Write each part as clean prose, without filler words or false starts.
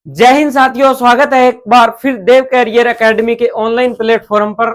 जय हिंद साथियों, स्वागत है एक बार फिर देव कैरियर एकेडमी के ऑनलाइन प्लेटफॉर्म पर।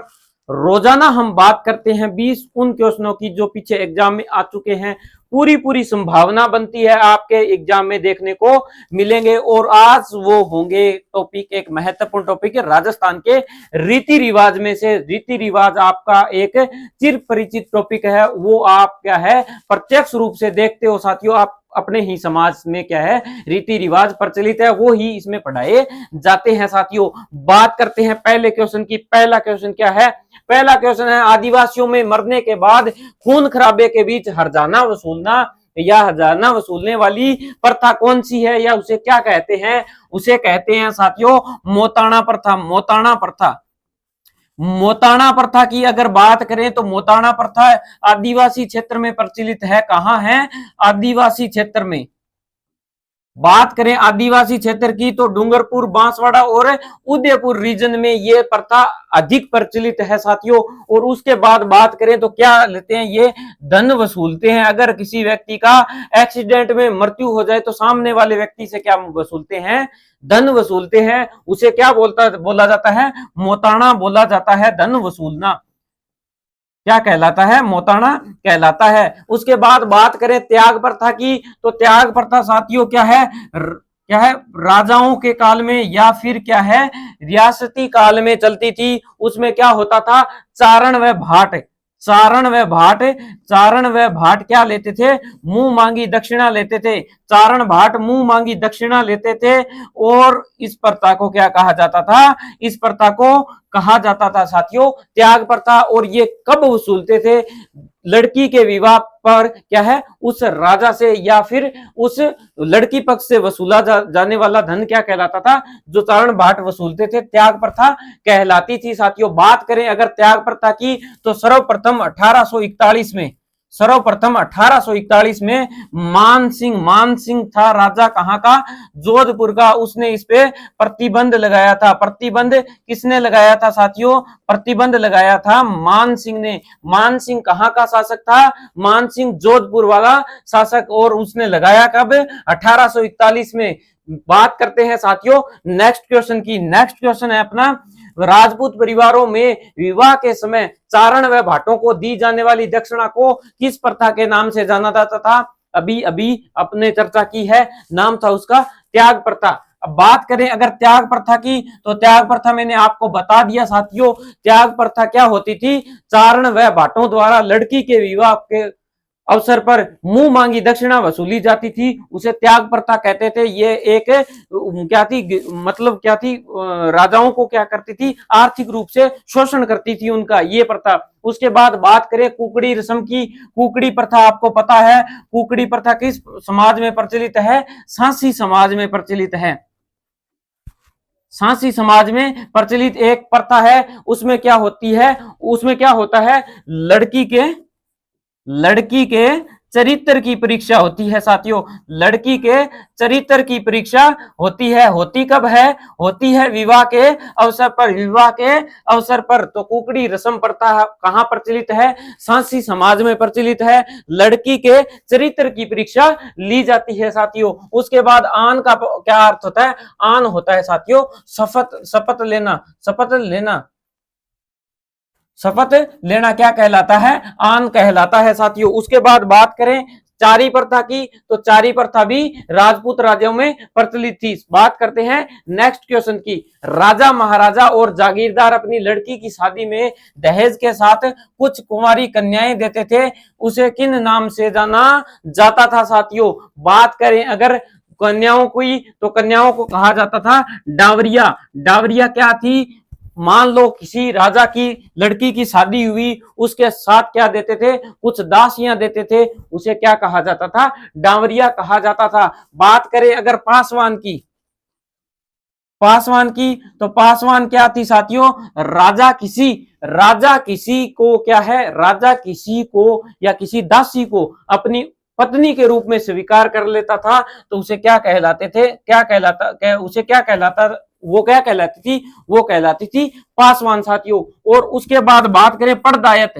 रोजाना हम बात करते हैं 20 उन क्वेश्चनों की जो पीछे एग्जाम में आ चुके हैं। पूरी संभावना बनती है आपके एग्जाम में देखने को मिलेंगे। और आज वो होंगे टॉपिक, एक महत्वपूर्ण टॉपिक है राजस्थान के रीति रिवाज में से। रीति रिवाज आपका एक चिर परिचित टॉपिक है, वो आप क्या है प्रत्यक्ष रूप से देखते हो साथियों। आप अपने ही समाज में क्या है रीति रिवाज प्रचलित है, वो ही इसमें पढ़ाए जाते हैं साथियों। बात करते हैं पहले क्वेश्चन की। पहला क्वेश्चन क्या है? पहला क्वेश्चन है, आदिवासियों में मरने के बाद खून खराबे के बीच हर्जाना वसूलना या हर्जाना वसूलने वाली प्रथा कौन सी है, या उसे क्या कहते हैं? उसे कहते हैं साथियों मोताणा प्रथा। मोताणा प्रथा। मोताणा प्रथा की अगर बात करें तो मोताणा प्रथा आदिवासी क्षेत्र में प्रचलित है। कहां है? आदिवासी क्षेत्र में। बात करें आदिवासी क्षेत्र की तो डूंगरपुर, बांसवाड़ा और उदयपुर रीजन में ये प्रथा अधिक प्रचलित है साथियों। और उसके बाद बात करें तो क्या लेते हैं, ये धन वसूलते हैं। अगर किसी व्यक्ति का एक्सीडेंट में मृत्यु हो जाए तो सामने वाले व्यक्ति से क्या वसूलते हैं? धन वसूलते हैं। उसे क्या बोला जाता है? मोताणा बोला जाता है। धन वसूलना क्या कहलाता है? मोताणा कहलाता है। उसके बाद बात करें त्याग प्रथा की तो त्याग प्रथा साथियों क्या है? क्या है? राजाओं के काल में या फिर क्या है रियासती काल में चलती थी। उसमें क्या होता था? चारण व भाट। चारण व भाट। चारण व भाट क्या लेते थे? मुंह मांगी दक्षिणा लेते थे। चारण भाट मुंह मांगी दक्षिणा लेते थे। और इस प्रथा को क्या कहा जाता था? इस प्रथा को कहा जाता था साथियों त्याग प्रथा। और ये कब वसूलते थे? लड़की के विवाह पर क्या है उस राजा से या फिर उस लड़की पक्ष से वसूला जाने वाला धन क्या कहलाता था? जो चारण भाट वसूलते थे त्याग प्रथा कहलाती थी साथियों। बात करें अगर त्याग प्रथा की तो सर्वप्रथम 1841 में, सर्वप्रथम 1841 में मान सिंह था राजा। कहां का? जोधपुर का। उसने इस पे प्रतिबंध लगाया था। प्रतिबंध किसने लगाया था साथियों? प्रतिबंध लगाया था मान सिंह ने। मान सिंह कहां का शासक था? मान सिंह जोधपुर वाला शासक। और उसने लगाया कब? 1841 में। बात करते हैं साथियों नेक्स्ट क्वेश्चन की। नेक्स्ट क्वेश्चन है अपना, राजपूत परिवारों में विवाह के समय चारण व भाटों को दी जाने वाली दक्षिणा को किस प्रथा के नाम से जाना जाता था? अभी अभी अपने चर्चा की है, नाम था उसका त्याग प्रथा। अब बात करें अगर त्याग प्रथा की तो त्याग प्रथा मैंने आपको बता दिया साथियों। त्याग प्रथा क्या होती थी? चारण व भाटों द्वारा लड़की के विवाह के अवसर पर मुंह मांगी दक्षिणा वसूली जाती थी, उसे त्याग प्रथा कहते थे। ये एक क्या थी, मतलब क्या थी, राजाओं को क्या करती थी? आर्थिक रूप से शोषण करती थी उनका ये प्रथा। उसके बाद बात करें कुकड़ी रस्म की। कुकड़ी प्रथा आपको पता है, कुकड़ी प्रथा किस समाज में प्रचलित है? सांसी समाज में प्रचलित है। सांसी समाज में प्रचलित एक प्रथा है। उसमें क्या होती है? उसमें क्या होता है? लड़की के चरित्र की परीक्षा होती है साथियों। लड़की के चरित्र की परीक्षा होती है। होती कब है? होती है विवाह के अवसर पर। विवाह के अवसर पर। तो कुकड़ी रस्म प्रथा कहां प्रचलित है? सांसी समाज में प्रचलित है। लड़की के चरित्र की परीक्षा ली जाती है साथियों। उसके बाद आन का क्या अर्थ होता है? आन होता है साथियों शपथ। शपथ लेना। शपथ लेना। शपथ लेना क्या कहलाता है? आन कहलाता है साथियों। उसके बाद बात करें चारी प्रथा की तो चारी प्रथा भी राजपूत राज्यों में प्रचलित थी। बात करते हैं नेक्स्ट क्वेश्चन की। राजा महाराजा और जागीरदार अपनी लड़की की शादी में दहेज के साथ कुछ कुंवारी कन्याएं देते थे, उसे किन नाम से जाना जाता था साथियों? बात करें अगर कन्याओं की तो कन्याओं को कहा जाता था डावरिया। डावरिया क्या थी? मान लो किसी राजा की लड़की की शादी हुई, उसके साथ क्या देते थे? कुछ दासियां देते थे, उसे क्या कहा जाता था? डावरिया कहा जाता था। बात करें अगर पासवान की, पासवान की तो पासवान क्या थी साथियों? राजा किसी को क्या है? राजा किसी को या किसी दासी को अपनी पत्नी के रूप में स्वीकार कर लेता था तो उसे क्या कहलाते थे? उसे क्या कहलाता? वो क्या कहलाती थी? वो कहलाती थी पासवान साथियों। और उसके बाद बात करें पड़दायत।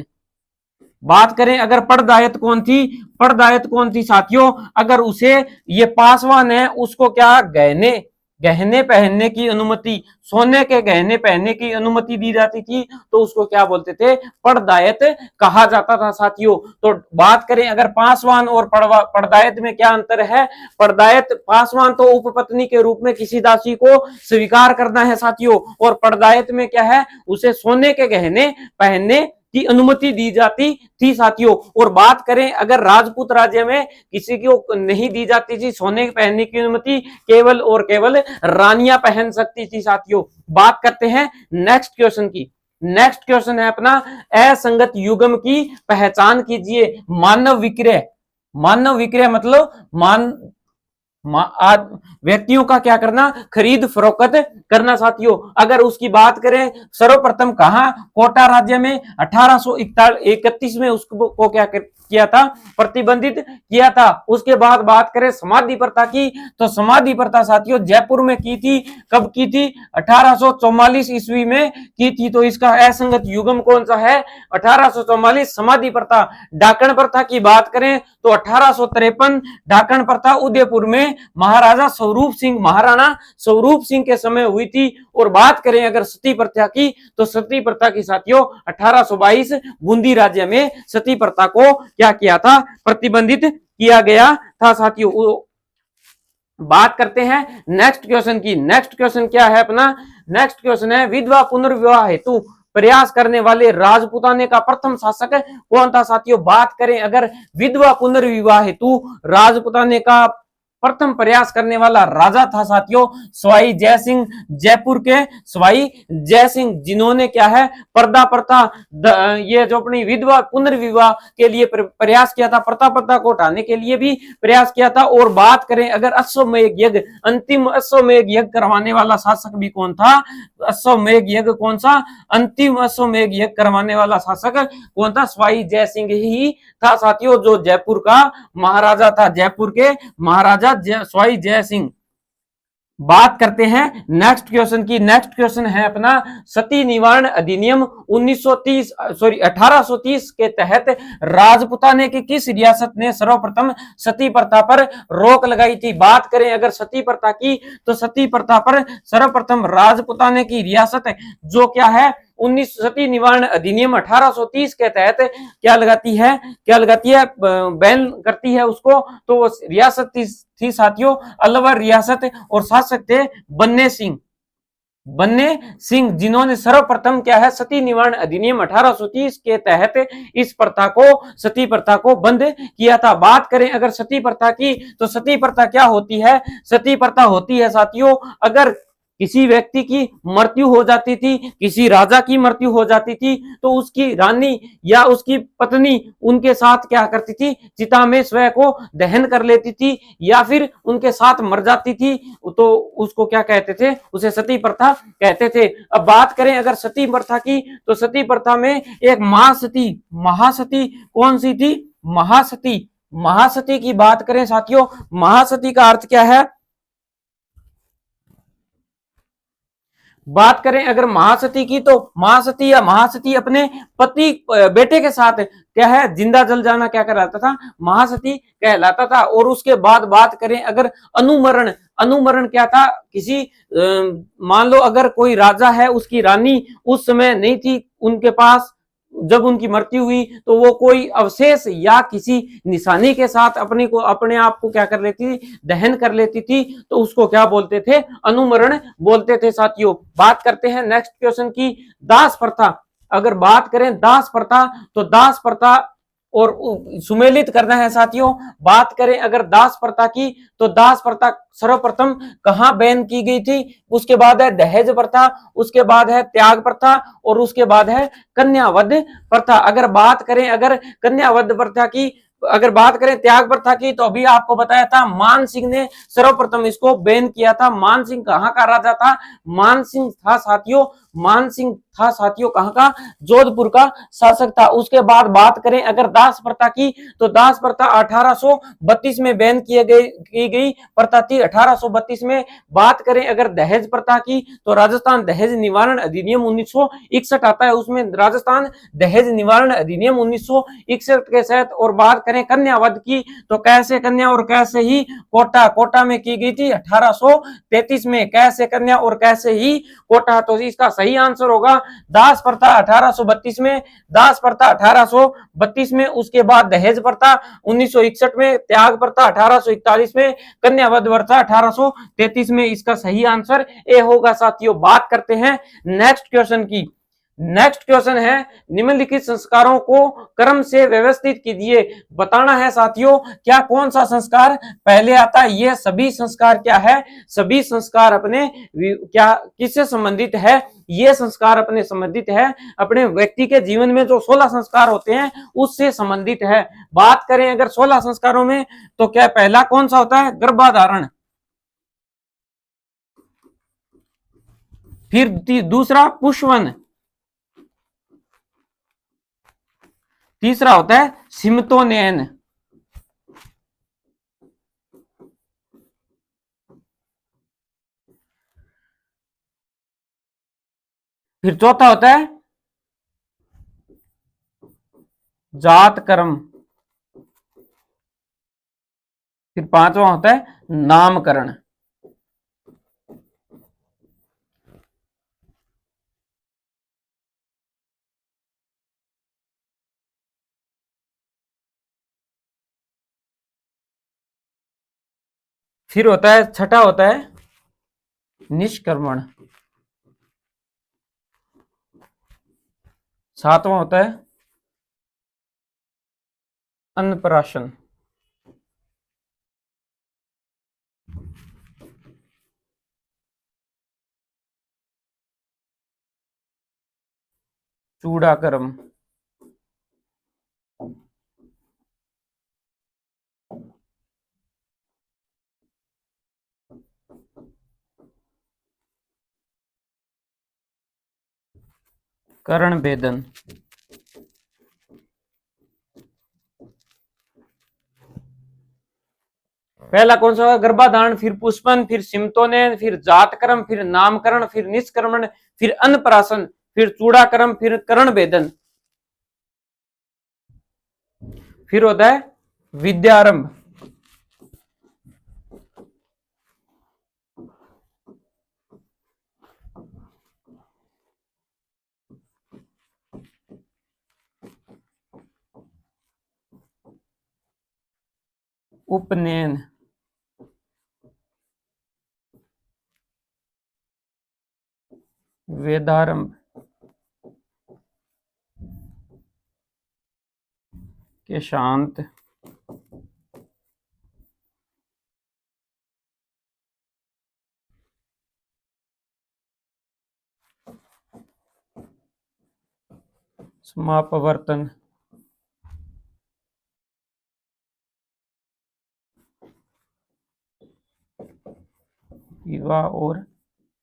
बात करें अगर पड़दायत कौन थी? पड़दायत कौन थी साथियों? अगर उसे ये पासवान है उसको क्या गहने गहने पहनने की अनुमति, सोने के गहने पहनने की अनुमति दी जाती थी, तो उसको क्या बोलते थे, पड़दायत कहा जाता था साथियों। तो बात करें अगर पासवान और पड़दायत में क्या अंतर है। पड़दायत, पासवान तो उपपत्नी के रूप में किसी दासी को स्वीकार करना है साथियों, और पड़दायत में क्या है, उसे सोने के गहने पहनने की अनुमति दी जाती थी साथियों। और बात करें अगर राजपूत राज्य में किसी को नहीं दी जाती थी सोने पहनने की अनुमति, केवल और केवल रानियां पहन सकती थी साथियों। बात करते हैं नेक्स्ट क्वेश्चन की। नेक्स्ट क्वेश्चन है अपना, असंगत युग्म की पहचान कीजिए। मानव विक्रय, मानव विक्रय मतलब व्यक्तियों का क्या करना, खरीद फरोख्त करना साथियों। अगर उसकी बात करें सर्वप्रथम कहां, कोटा राज्य में 1831 में उसको क्या किया था, प्रतिबंधित किया था। उसके बाद बात करें समाधि प्रथा की, तो समाधि प्रथा साथियों जयपुर में की थी। कब की थी, 1844 ईस्वी में की थी। तो इसका असंगत युग्म कौन सा है, 1844 समाधि प्रथा। डाकण प्रथा की बात करें तो 1853 डाकण प्रथा उदयपुर में महाराजा स्वरूप सिंह, महाराणा स्वरूप सिंह के समय हुई थी। और बात करें अगर सती प्रथा की, तो सती प्रथा की साथियों 1822 बूंदी राज्य में सती प्रथा को क्या किया था, प्रतिबंधित किया गया था साथियों। बात करते हैं नेक्स्ट क्वेश्चन की। नेक्स्ट क्वेश्चन क्या है अपना, नेक्स्ट क्वेश्चन है विधवा पुनर्विवाह हेतु प्रयास करने वाले राजपूताने का प्रथम शासक कौन था साथियों। बात करें अगर विधवा पुनर्विवाह हेतु राजपूताने का प्रथम प्रयास करने वाला राजा था साथियों सवाई जय सिंह, जयपुर के सवाई जय सिंह, जिन्होंने क्या है पर्दा प्रथा, ये जो अपनी विधवा पुनर्विवाह के लिए प्रयास किया था, प्रथा को हटाने के लिए भी प्रयास किया था। और बात करें अगर अश्वमेध यज्ञ, अंतिम अश्वमेध यज्ञ करवाने वाला शासक भी कौन था, अश्वमेध यज्ञ कौन सा, अंतिम अश्वमेध यज्ञ करवाने वाला शासक कौन था, सवाई जय सिंह ही था साथियों, जो जयपुर का महाराजा था, जयपुर के महाराजा सवाई जय सिंह। बात करते हैं नेक्स्ट क्वेश्चन की। नेक्स्ट क्वेश्चन है अपना सती निवारण अधिनियम 1830 के तहत राजपूताने की किस रियासत ने सर्वप्रथम सती प्रथा पर रोक लगाई थी। बात करें अगर सती प्रथा की, तो सती प्रथा पर सर्वप्रथम राजपूताने की रियासत जो क्या है, 19 सती निवारण अधिनियम 1830 के तहत क्या लगाती है, बैन करती है उसको। तो रियासत थी साथियों अलवर रियासत, और शासक थे बन्ने सिंह, जिन्होंने सर्वप्रथम क्या है सती निवारण अधिनियम 1830 के तहत इस प्रथा को, सती प्रथा को बंद किया था। बात करें अगर सती प्रथा की, तो सती प्रथा क्या होती है, सती प्रथा होती है साथियों अगर किसी व्यक्ति की मृत्यु हो जाती थी, किसी राजा की मृत्यु हो जाती थी, तो उसकी रानी या उसकी पत्नी उनके साथ क्या करती थी, चिता में स्वयं को दहन कर लेती थी, या फिर उनके साथ मर जाती थी, तो उसको क्या कहते थे, उसे सती प्रथा कहते थे। अब बात करें अगर सती प्रथा की, तो सती प्रथा में एक महासती कौन सी थी, महासती की बात करें साथियों, महासती का अर्थ क्या है। बात करें अगर महासती की, तो महासती अपने पति बेटे के साथ क्या है, जिंदा जल जाना क्या कहलाता था, महासती कहलाता था। और उसके बाद बात करें अगर अनुमरण क्या था, किसी मान लो अगर कोई राजा है, उसकी रानी उस समय नहीं थी उनके पास, जब उनकी मृत्यु हुई, तो वो कोई अवशेष या किसी निशानी के साथ अपने आप को क्या कर लेती थी, दहन कर लेती थी, तो उसको क्या बोलते थे, अनुमरण बोलते थे साथियों। बात करते हैं नेक्स्ट क्वेश्चन की, दास प्रथा। अगर बात करें दास प्रथा, तो दास प्रथा और सुमेलित करना है साथियों। बात करें अगर दास प्रथा की, तो दास प्रथा सर्वप्रथम कहां बैन की गई थी, उसके बाद है दहेज प्रथा, उसके बाद है त्याग प्रथा, और उसके बाद है कन्यावध प्रथा। अगर बात करें अगर कन्यावध प्रथा की, अगर बात करें त्याग प्रथा की, तो अभी आपको बताया था मान सिंह ने सर्वप्रथम इसको बैन किया था। मान सिंह कहां का राजा था, मान सिंह था साथियों मानसिंह था साथियों, कहां का, जोधपुर का शासक था। उसके बाद बात करें अगर दास प्रथा की, तो दास प्रथा 1832 में बैन की गई प्रथा थी 1832 में। बात करें अगर दहेज प्रथा की, तो राजस्थान दहेज निवारण अधिनियम 1961 आता है, उसमें राजस्थान दहेज निवारण अधिनियम 1961 के तहत। और बात करें कन्यावध की, तो कैसे कन्या और कैसे ही कोटा में की गई थी 1833 में, कैसे कन्या और कैसे ही कोटा। तो इसका सही आंसर होगा दास प्रथा 1832 में, दास प्रथा 1832 में। उसके बाद दहेज प्रथा 1961 में, त्याग प्रथा 1841 में, कन्यावध प्रथा 1833 में। इसका सही आंसर ए होगा साथियों। बात करते हैं नेक्स्ट क्वेश्चन की। नेक्स्ट क्वेश्चन है निम्नलिखित संस्कारों को क्रम से व्यवस्थित कीजिए। बताना है साथियों क्या कौन सा संस्कार पहले आता है। ये सभी संस्कार क्या है, सभी संस्कार अपने क्या किससे संबंधित है, ये संस्कार अपने संबंधित है अपने व्यक्ति के जीवन में जो 16 संस्कार होते हैं उससे संबंधित है। बात करें अगर 16 संस्कारों में, तो क्या पहला कौन सा होता है, गर्भाधारण, फिर दूसरा पुष्पवन, तीसरा होता है सिमतोनयन, फिर चौथा होता है जात कर्म, फिर पांचवा होता है नामकरण। फिर होता है छठा होता है निष्क्रमण, सातवां होता है अन्नप्राशन, चूड़ाकर्म, करण भेदन। पहला कौन सा होगा, गर्भाधारण, फिर पुष्पन, फिर सिमतोनयन, फिर जातकर्म, फिर नामकरण, फिर निष्क्रमण, फिर अन्नप्राशन, फिर चूड़ाकर्म, फिर करण भेदन, फिर होता है विद्यारंभ। उपनयन, वेदारंभ, केशांत, समापवर्तन, विवाह और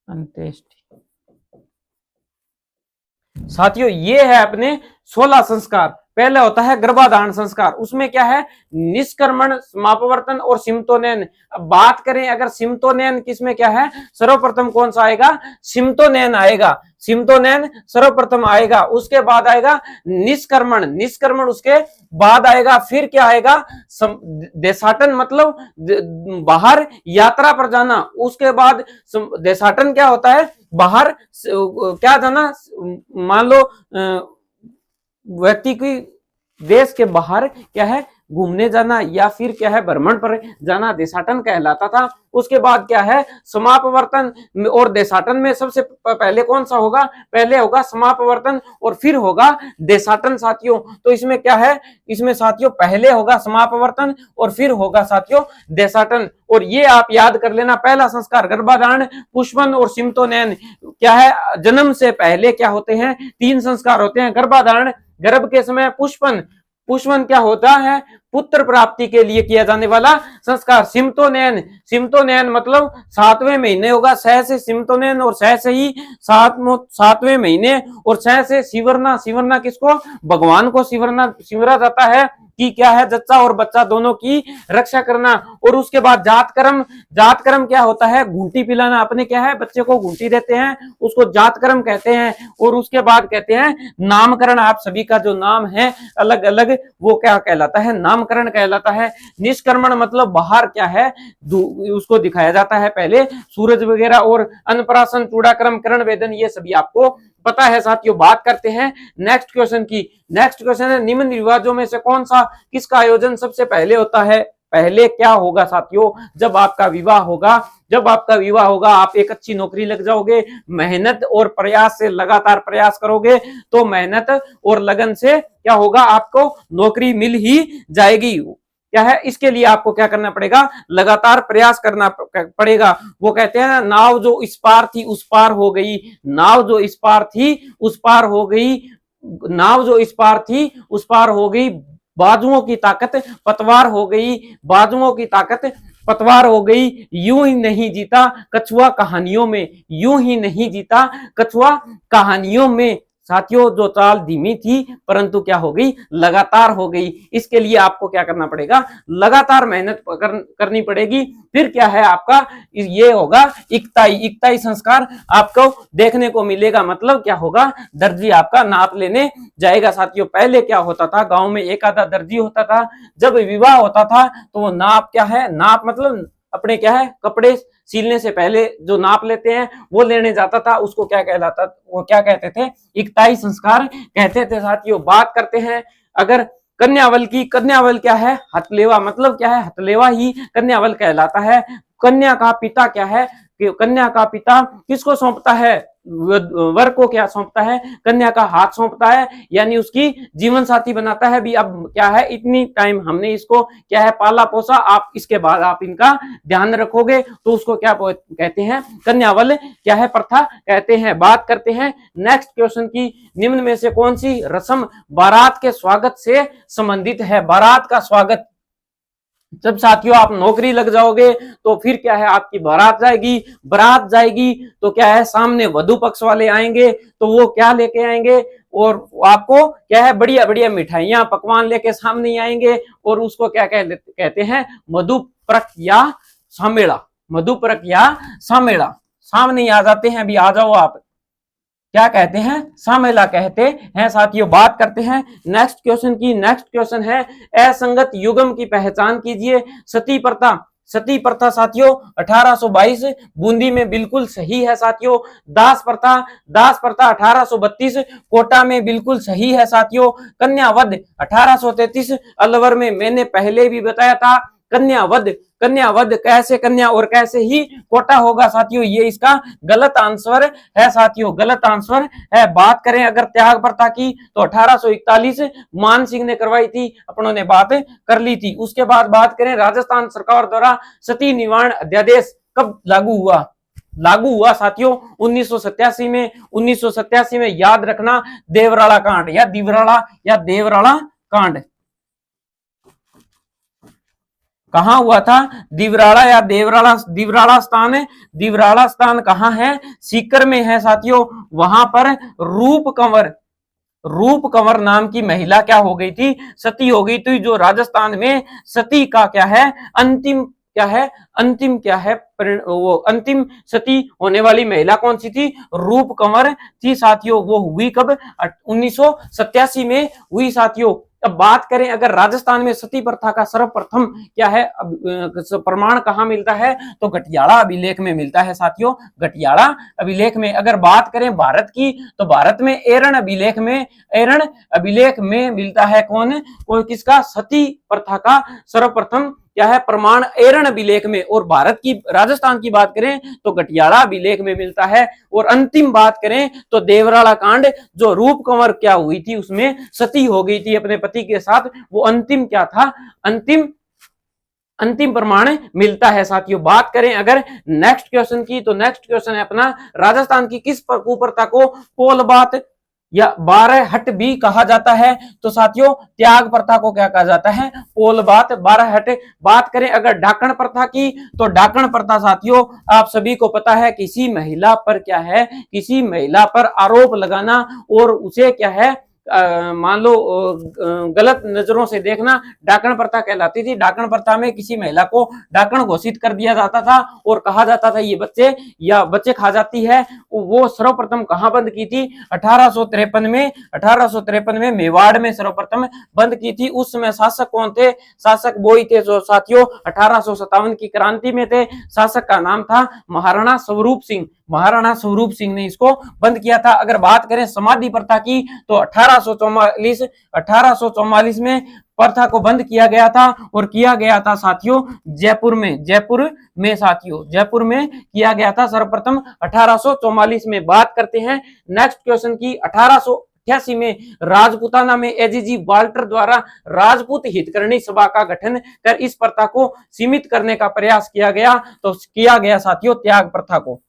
अंत्येष्टि। साथियों ये है अपने 16 संस्कार। पहले होता है गर्भाधारण संस्कार, उसमें क्या है निष्क्रमण, समापवर्तन और सिमतोनयन। अब बात करें अगर सिमतोनयन किसमें क्या है, सर्वप्रथम कौन सा आएगा, सिमतोनयन आएगा, सिमतोनयन सर्वप्रथम आएगा। उसके बाद आएगा निष्क्रमण, निष्क्रमण उसके बाद आएगा। फिर क्या आएगा देशाटन, मतलब बाहर यात्रा पर जाना। उसके बाद देशाटन क्या होता है, बाहर क्या जाना, मान लो व्यक्ति की देश के बाहर क्या है घूमने जाना या फिर क्या है भ्रमण पर जाना, देशाटन कहलाता था। उसके बाद क्या है समापवर्तन और देशाटन में सबसे पहले कौन सा होगा, पहले होगा समापवर्तन और फिर होगा देशाटन साथियों। तो इसमें क्या है, इसमें साथियों पहले होगा समापवर्तन और फिर होगा साथियों देशाटन। और ये आप याद कर लेना, पहला संस्कार गर्भाधारण, पुष्पन और सिमतोनयन। क्या है जन्म से पहले क्या होते हैं, 3 संस्कार होते हैं। गर्भाधारण, गर्भ के समय पुष्पन, पुष्पन क्या होता है, पुत्र प्राप्ति के लिए किया जाने वाला संस्कार। सिमतोनयन, सिमतोनयन मतलब 7वें महीने होगा, सह से सिमतोनयन और सह से ही 7वें महीने और सह से सिवरना। सिवरना किसको? भगवान को सिवरना, सिवरा जाता है कि क्या है, जच्चा और बच्चा दोनों की रक्षा करना। और उसके बाद जात कर्म, जात कर्म क्या होता है? घूंटी पिलाना। अपने क्या है, बच्चे को घूंटी देते हैं, उसको जात कर्म कहते हैं। और उसके बाद कहते हैं नामकरण। आप सभी का जो नाम है अलग अलग, वो क्या कहलाता है? नामकरण कहलाता है। निष्कर्मण मतलब बाहर क्या है, उसको दिखाया जाता है पहले, सूरज वगैरह। और अन्नप्राशन, चूड़ाक्रम, करण वेदन, ये सभी आपको पता है साथियों। बात करते हैं नेक्स्ट क्वेश्चन की। नेक्स्ट क्वेश्चन है, निम्न रिवाजों में से कौन सा, किसका आयोजन सबसे पहले होता है? पहले क्या होगा साथियों? जब आपका विवाह होगा, जब आपका विवाह होगा, आप एक अच्छी नौकरी लग जाओगे, मेहनत और प्रयास से लगातार प्रयास करोगे तो मेहनत और लगन से क्या होगा, आपको नौकरी मिल ही जाएगी। क्या है, इसके लिए आपको क्या करना पड़ेगा? लगातार प्रयास करना पड़ेगा। वो कहते हैं नाव जो इस पार थी उस पार हो गई, नाव जो इस पार थी उस पार हो गई, नाव जो इस पार थी उस पार हो गई, बाजुओं की ताकत पतवार हो गई, बाजुओं की ताकत पतवार हो गई। यूं ही नहीं जीता कछुआ कहानियों में, यूं ही नहीं जीता कछुआ कहानियों में। साथियों, जो चाल धीमी थी परंतु क्या हो गई? लगातार हो गई। इसके लिए आपको क्या करना पड़ेगा? लगातार मेहनत करनी पड़ेगी। फिर क्या है आपका? ये होगा इकताई। इकताई संस्कार आपको देखने को मिलेगा। मतलब क्या होगा? दर्जी आपका नाप लेने जाएगा। साथियों, पहले क्या होता था, गांव में एक आधा दर्जी होता था। जब विवाह होता था तो वो नाप क्या है, नाप मतलब अपने क्या है, कपड़े सीलने से पहले जो नाप लेते हैं वो लेने जाता था, उसको क्या कहलाता, वो क्या कहते थे? इकताई संस्कार कहते थे। साथियों, बात करते हैं अगर कन्यावल की। कन्यावल क्या है? हथलेवा। मतलब क्या है? हथलेवा ही कन्यावल कहलाता है। कन्या का पिता क्या है? कन्या का पिता किसको सौंपता है? वर को क्या सौंपता है? कन्या का हाथ सौंपता है, यानी उसकी जीवन साथी बनाता है। भी अब क्या है, इतनी टाइम हमने इसको क्या है, पाला पोसा, आप इसके बाद आप इनका ध्यान रखोगे तो उसको क्या कहते हैं? कन्यावल क्या है, प्रथा कहते हैं। बात करते हैं नेक्स्ट क्वेश्चन की। निम्न में से कौन सी रस्म बारात के स्वागत से संबंधित है? बारात का स्वागत, जब साथियों आप नौकरी लग जाओगे तो फिर क्या है, आपकी बारात जाएगी। बारात जाएगी तो क्या है, सामने वधु पक्ष वाले आएंगे तो वो क्या लेके आएंगे, और आपको क्या है, बढ़िया बढ़िया मिठाइयां पकवान लेके सामने आएंगे। और उसको क्या कहते हैं? मधुपर्क या सामेड़ा। मधुपर्क या सामेड़ा। सामने आ जाते हैं, अभी आ जाओ आप। क्या कहते हैं? सामेला कहते हैं। साथियों, बात करते हैं नेक्स्ट क्वेश्चन की। नेक्स्ट क्वेश्चन है, असंगत युग्म की पहचान कीजिए। सती प्रथा। सती प्रथा साथियों 1822 बूंदी में बिल्कुल सही है। साथियों, दास प्रथा, दास प्रथा 1832 कोटा में बिल्कुल सही है। साथियों, कन्यावध 1833 अलवर में, मैंने पहले भी बताया था। कन्यावध, कन्यावध कैसे कन्या और कैसे ही कोटा होगा। साथियों, ये इसका गलत आंसर है। साथियों, गलत आंसर है। बात करें अगर त्याग प्रथा की तो 1841 मान सिंह ने करवाई थी, अपनों ने बात कर ली थी। उसके बाद बात करें राजस्थान सरकार द्वारा सती निवारण अध्यादेश कब लागू हुआ? लागू हुआ साथियों 1987 में। 1987 में, याद रखना, देवराला कांड या देवराला कांड कहां हुआ था? दिवराड़ा या देवराड़ा। दिवराड़ा स्थान है, दिवराड़ा स्थान कहां है? सीकर में है। साथियों, वहां पर रूप कंवर, रूप कंवर नाम की महिला क्या हो गई थी? सती हो गई थी। जो राजस्थान में सती का क्या है, अंतिम क्या है, अंतिम क्या है, वो अंतिम सती होने वाली महिला कौन सी थी? रूप कंवर थी। साथियों, वो हुई कब? 1987 में हुई। साथियों, अब बात करें अगर राजस्थान में सती प्रथा का सर्वप्रथम क्या है प्रमाण कहां मिलता है? तो गठियाड़ा अभिलेख में मिलता है। साथियों, गठियाड़ा अभिलेख में। अगर बात करें भारत की तो भारत में एरण अभिलेख में, एरण अभिलेख में मिलता है। कौन? किसका? सती प्रथा का सर्वप्रथम क्या है प्रमाण एरण अभिलेख में। और भारत की, राजस्थान की बात करें तो गठियाड़ा अभिलेख में मिलता है। और अंतिम बात करें तो देवराला कांड, जो रूप कंवर क्या हुई थी, उसमें सती हो गई थी अपने पति के साथ, वो अंतिम क्या था? अंतिम प्रमाण मिलता है। साथियों, बात करें अगर नेक्स्ट क्वेश्चन की तो नेक्स्ट क्वेश्चन है अपना, राजस्थान की किस कुप्रथा को पोलबात या 12 हट भी कहा जाता है। तो साथियों त्याग प्रथा को क्या कहा जाता है, पोल बात 12 हट। बात करें अगर डाकण प्रथा की, तो डाकण प्रथा साथियों आप सभी को पता है किसी महिला पर क्या है, किसी महिला पर आरोप लगाना और उसे क्या है मान लो गलत नजरों से देखना, डाकण प्रथा कहलाती थी। डाकण प्रथा में किसी महिला को डाकण घोषित कर दिया जाता था और कहा जाता था ये बच्चे या बच्चे खा जाती है। वो सर्वप्रथम कहां बंद की थी, 1853 में, 1853 में मेवाड़ में सर्वप्रथम बंद की थी। उस समय शासक कौन थे, शासक वही थे जो साथियों 1857 की क्रांति में थे। शासक का नाम था महाराणा स्वरूप सिंह। महाराणा स्वरूप सिंह ने इसको बंद किया था। अगर बात करें समाधि प्रथा की, तो 1844 में प्रथा को बंद किया गया था और किया गया था साथियों जयपुर में, जयपुर में साथियों जयपुर में किया गया था सर्वप्रथम 1844 में। बात करते हैं नेक्स्ट क्वेश्चन की। 1888 में राजपुताना में एजीजी वाल्टर द्वारा राजपूत हितकर्णी सभा का गठन कर इस प्रथा को सीमित करने का प्रयास किया गया। तो किया गया साथियों त्याग प्रथा को।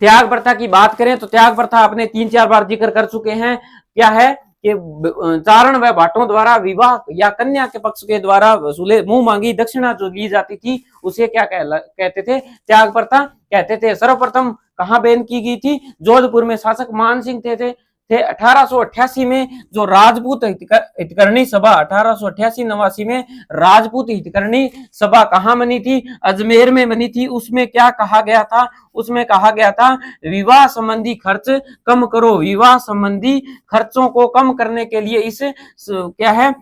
त्याग प्रथा की बात करें तो त्याग प्रथा आपने 3-4 बार जिक्र कर चुके हैं। क्या है कि चारण व भाटों द्वारा विवाह या कन्या के पक्ष के द्वारा वसूले मुंह मांगी दक्षिणा जो ली जाती थी उसे क्या कहते थे, त्याग प्रथा कहते थे। सर्वप्रथम कहां बैन की गई थी, जोधपुर में शासक मान सिंह थे। 1888 में जो राजपूत हितकर्णी सभा 1888-89 में राजपूत हितकर्णी सभा कहां बनी थी, अजमेर में बनी थी। उसमें क्या कहा गया था, उसमें कहा गया था विवाह संबंधी खर्च कम करो। विवाह संबंधी खर्चों को कम करने के लिए इस क्या है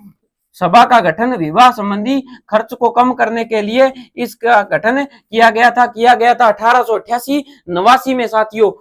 सभा का गठन, विवाह संबंधी खर्च को कम करने के लिए इसका गठन किया गया था 1888-89 में साथियों।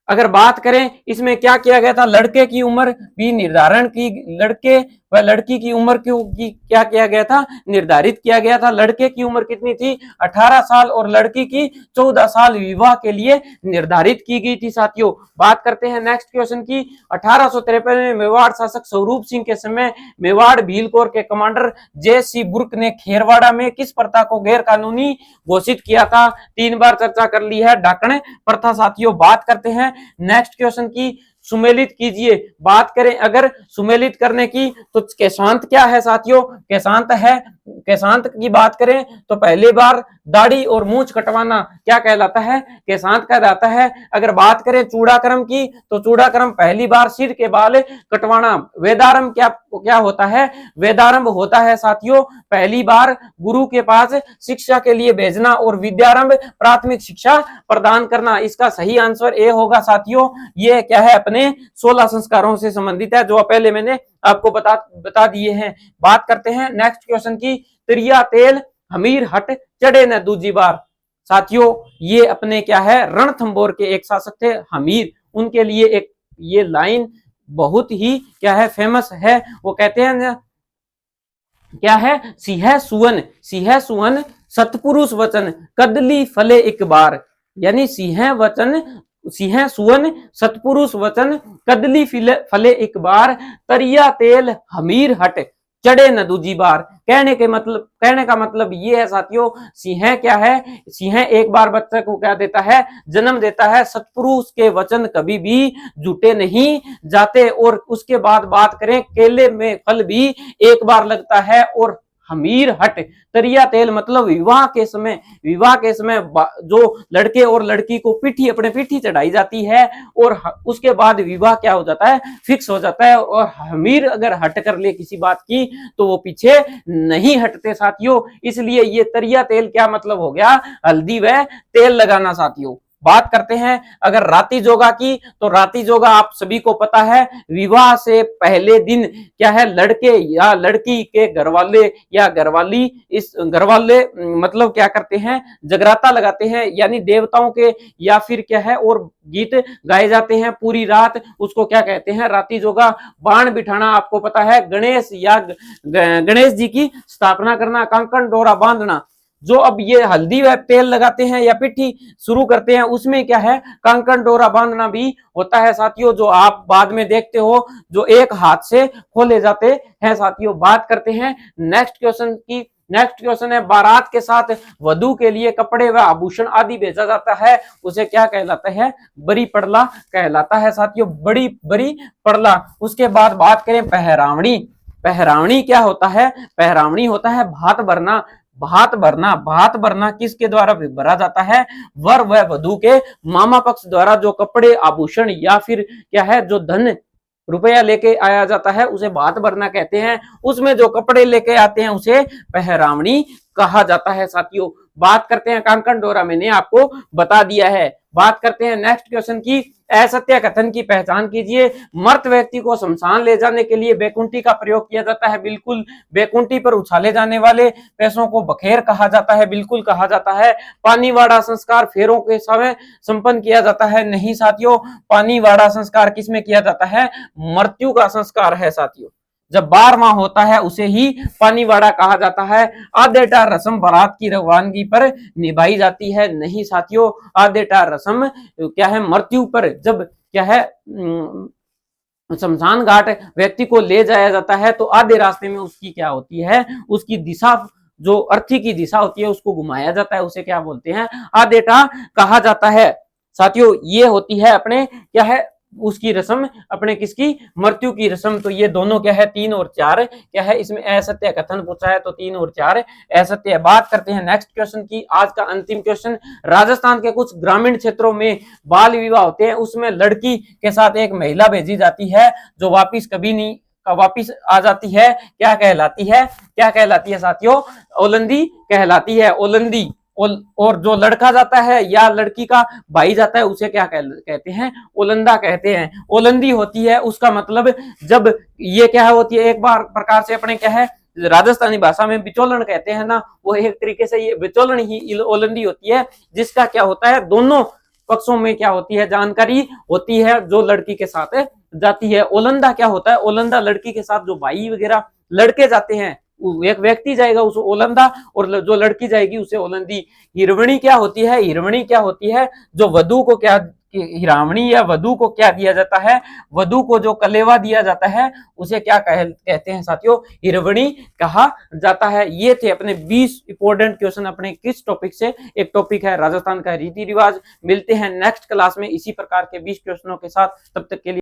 अगर बात करें इसमें क्या किया गया था, लड़के की उम्र भी निर्धारण की, लड़के व लड़की की उम्र की क्या किया गया था, निर्धारित किया गया था। लड़के की उम्र कितनी थी, 18 साल और लड़की की 14 साल विवाह के लिए निर्धारित की गई थी साथियों। बात करते हैं नेक्स्ट क्वेश्चन की। 1853 में मेवाड़ शासक स्वरूप सिंह के समय मेवाड़ भील कोर के कमांडर जे.सी. बुर्क ने खेरवाड़ा में किस प्रथा को गैर कानूनी घोषित किया था। 3 बार चर्चा कर ली है डाकण प्रथा साथियों। बात करते हैं नेक्स्ट क्वेश्चन की, सुमेलित कीजिए। बात करें अगर सुमेलित करने की तो केशांत क्या है साथियों, केशांत है, केशांत की बात करें तो पहली बार दाढ़ी और मूंछ कटवाना क्या कहलाता है, केशांत कहलाता है। अगर बात करें चूड़ाक्रम की तो चूड़ाक्रम पहली बार सिर के बाल कटवाना। वेदारंभ क्या होता है, वेदारंभ होता है साथियों पहली बार गुरु के पास शिक्षा के लिए भेजना और विद्यारंभ प्राथमिक शिक्षा प्रदान करना। इसका सही आंसर ए होगा साथियों। ये क्या है अपने 16 संस्कारों से संबंधित है जो पहले मैंने आपको बता दिए हैं। बात करते हैं नेक्स्ट क्वेश्चन की, त्रिया तेल हमीर हट चढ़े न दूजी बार। साथियों ये अपने क्या है रणथंभौर के एक शासक थे हमीर, उनके लिए एक ये लाइन बहुत ही क्या है फेमस है। वो कहते हैं क्या है, सिंह सुवन सतपुरुष वचन कदली फले एक बार। यानी सिंह सुवन सतपुरुष वचन कदली फले एक बार, तरिया तेल हमीर हट चढ़े न दूजी बार। कहने का मतलब ये है साथियों, सिंह क्या है, सिंह एक बार बच्चे को क्या देता है, जन्म देता है। सतपुरुष के वचन कभी भी झूठे नहीं जाते। और उसके बाद बात करें केले में फल भी एक बार लगता है। और हमीर हट तरिया तेल मतलब विवाह के समय जो लड़के और लड़की को अपने पीठी चढ़ाई जाती है और उसके बाद विवाह क्या हो जाता है, फिक्स हो जाता है। और हमीर अगर हट कर ले किसी बात की तो वो पीछे नहीं हटते साथियों। इसलिए ये तरिया तेल क्या मतलब हो गया, हल्दी व तेल लगाना साथियों। बात करते हैं अगर राती जोगा की, तो राती जोगा आप सभी को पता है विवाह से पहले दिन क्या है लड़के या लड़की के घरवाले या घरवाली इस घरवाले मतलब क्या करते हैं, जगराता लगाते हैं। यानी देवताओं के या फिर क्या है और गीत गाए जाते हैं पूरी रात, उसको क्या कहते हैं राती जोगा। बाण बिठाना आपको पता है, गणेश जी की स्थापना करना, कंकण डोरा बांधना। जो अब ये हल्दी व तेल लगाते हैं या पिट्ठी शुरू करते हैं उसमें क्या है कंकण डोरा बांधना भी होता है साथियों, जो आप बाद में देखते हो जो एक हाथ से खोले जाते हैं साथियों। बात करते हैं नेक्स्ट क्वेश्चन की। नेक्स्ट क्वेश्चन है, बारात के साथ वधू के लिए कपड़े व आभूषण आदि भेजा जाता है, उसे क्या कहलाता है? बरी पड़ला कहलाता है साथियों, बड़ी बरी पड़ला। उसके बाद बात करें पहरावणी। पहरावणी क्या होता है? पहरावणी होता है भात भरना। भात भरना, भात भरना किसके द्वारा भरा जाता है? वर व वधू के मामा पक्ष द्वारा जो कपड़े आभूषण या फिर क्या है जो धन रुपया लेके आया जाता है उसे भात भरना कहते हैं। उसमें जो कपड़े लेके आते हैं उसे पहरावणी कहा जाता है साथियों। बात करते हैं कांकण डोरा, मैंने आपको बता दिया है। बात करते हैं नेक्स्ट क्वेश्चन की, असत्य कथन की पहचान कीजिए। मृत व्यक्ति को शमशान ले जाने के लिए बैकुंठी का प्रयोग किया जाता है, बिल्कुल। बैकुंठी पर उछाले जाने वाले पैसों को बखेर कहा जाता है, बिल्कुल कहा जाता है। पानी वाड़ा संस्कार फेरों के समय संपन्न किया जाता है, नहीं साथियों। पानी वाड़ा संस्कार किसमें किया जाता है? मृत्यु का संस्कार है साथियों। जब 12वां होता है उसे ही पानीवाड़ा कहा जाता है। आधेटा रस्म बारात की रवानगी पर निभाई जाती है, नहीं साथियों। आधेटा रस्म क्या है? मृत्यु पर जब क्या है शमशान घाट व्यक्ति को ले जाया जाता है तो आधे रास्ते में उसकी क्या होती है? उसकी दिशा, जो अर्थी की दिशा होती है उसको घुमाया जाता है, उसे क्या बोलते हैं? आधेटा कहा जाता है साथियों। ये होती है अपने क्या है उसकी रस्म, अपने किसकी? मृत्यु की रस्म। तो ये दोनों क्या है? 3 और 4 क्या है? इसमें असत्य कथन पूछा है तो 3 और 4 असत्य। बात करते हैं नेक्स्ट क्वेश्चन की, आज का अंतिम क्वेश्चन। राजस्थान के कुछ ग्रामीण क्षेत्रों में बाल विवाह होते हैं, उसमें लड़की के साथ एक महिला भेजी जाती है जो वापिस कभी नहीं वापिस आ जाती है, क्या कहलाती है? क्या कहलाती है साथियों? ओलंदी कहलाती है, ओलंदी। और जो लड़का जाता है या लड़की का भाई जाता है उसे क्या कहते हैं? ओलंदा कहते हैं, ओलंदी होती है। उसका मतलब जब ये क्या होती है, एक बार प्रकार से अपने क्या है राजस्थानी भाषा में बिचौलन कहते हैं ना, वो एक तरीके से ये बिचौलन ही ओलंदी होती है, जिसका क्या होता है दोनों पक्षों में क्या होती है? जानकारी होती है जो लड़की के साथ जाती है। ओलंदा क्या होता है? ओलंदा लड़की के साथ जो भाई वगैरह लड़के जाते हैं, एक व्यक्ति जाएगा उसे ओलंदा और जो लड़की जाएगी उसे ओलंदी। हिरवणी क्या होती है? हिरवणी क्या होती है? जो वधू को क्या, हिरावणी या वधू को क्या दिया जाता है? वधू को जो कलेवा दिया जाता है उसे क्या कहते हैं साथियों? हिरवणी कहा जाता है। ये थे अपने 20 इंपोर्टेंट क्वेश्चन अपने किस टॉपिक से? एक टॉपिक है राजस्थान का रीति रिवाज। मिलते हैं नेक्स्ट क्लास में इसी प्रकार के 20 क्वेश्चनों के साथ, तब तक के लिए